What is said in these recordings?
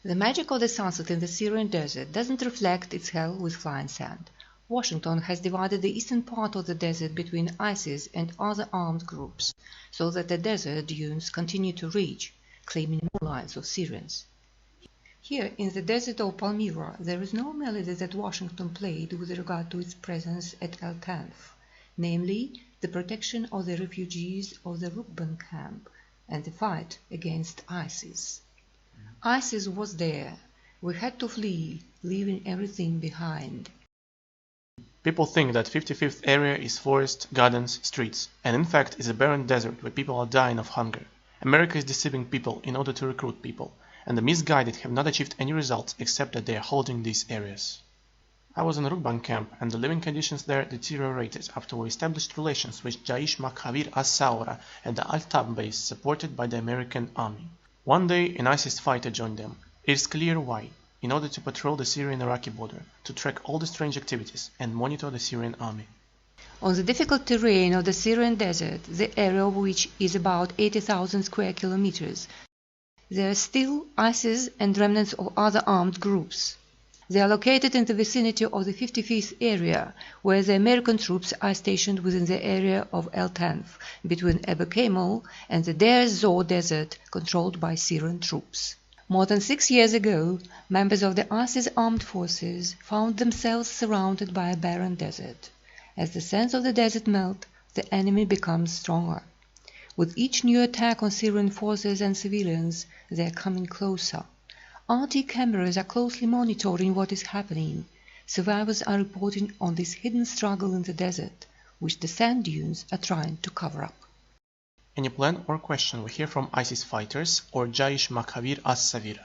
The magic of the sunset in the Syrian desert doesn't reflect its hell with flying sand. Washington has divided the eastern part of the desert between ISIS and other armed groups, so that the desert dunes continue to rage, claiming more lives of Syrians. Here, in the desert of Palmyra, there is no melody that Washington played with regard to its presence at El Tanf, namely, the protection of the refugees of the Rukban camp and the fight against ISIS. ISIS was there. We had to flee, leaving everything behind. People think that 55th area is forest, gardens, streets, and in fact is a barren desert where people are dying of hunger. America is deceiving people in order to recruit people, and the misguided have not achieved any results except that they are holding these areas. I was in Rukban camp, and the living conditions there deteriorated after we established relations with Jaish Makhavir as-Sawra at the Al-Tab base supported by the American army. One day an ISIS fighter joined them. It is clear why. In order to patrol the Syrian-Iraqi border, to track all the strange activities and monitor the Syrian army. On the difficult terrain of the Syrian desert, the area of which is about 80,000 square kilometers, there are still ISIS and remnants of other armed groups. They are located in the vicinity of the 55th area, where the American troops are stationed within the area of El Tanf, between Abu Kamel and the Deir ez-Zor desert controlled by Syrian troops. More than 6 years ago, members of the ISIS armed forces found themselves surrounded by a barren desert. As the sands of the desert melt, the enemy becomes stronger. With each new attack on Syrian forces and civilians, they are coming closer. RT cameras are closely monitoring what is happening. Survivors are reporting on this hidden struggle in the desert, which the sand dunes are trying to cover up. Any plan or question we hear from ISIS fighters or Jaish Makhavir as-Sawra.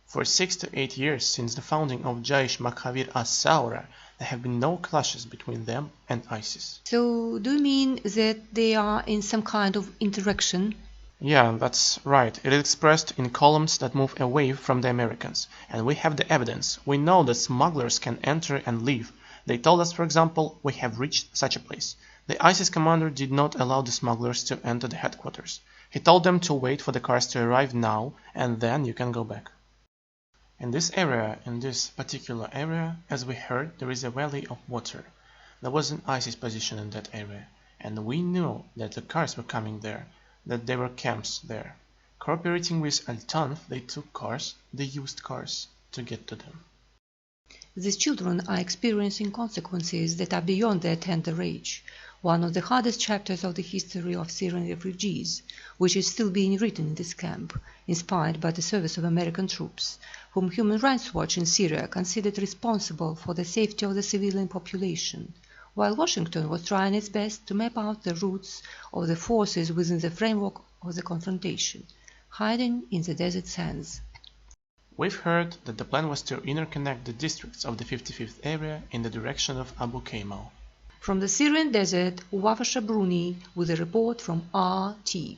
For 6 to 8 years since the founding of Jaish Makhavir as-Sawra, there have been no clashes between them and ISIS. So, do you mean that they are in some kind of interaction? Yeah, that's right. It is expressed in columns that move away from the Americans. And we have the evidence. We know that smugglers can enter and leave. They told us, for example, we have reached such a place. The ISIS commander did not allow the smugglers to enter the headquarters. He told them to wait for the cars to arrive now, and then you can go back. In this particular area, as we heard, there is a valley of water. There was an ISIS position in that area, and we knew that the cars were coming there, that there were camps there. Cooperating with Al-Tanf, they took cars, they used cars, to get to them. These children are experiencing consequences that are beyond their tender age. One of the hardest chapters of the history of Syrian refugees, which is still being written in this camp, inspired by the service of American troops, whom Human Rights Watch in Syria considered responsible for the safety of the civilian population, while Washington was trying its best to map out the routes of the forces within the framework of the confrontation, hiding in the desert sands. We've heard that the plan was to interconnect the districts of the 55th area in the direction of Abu Kamel. From the Syrian desert, Wafa Shabruni with a report from RT.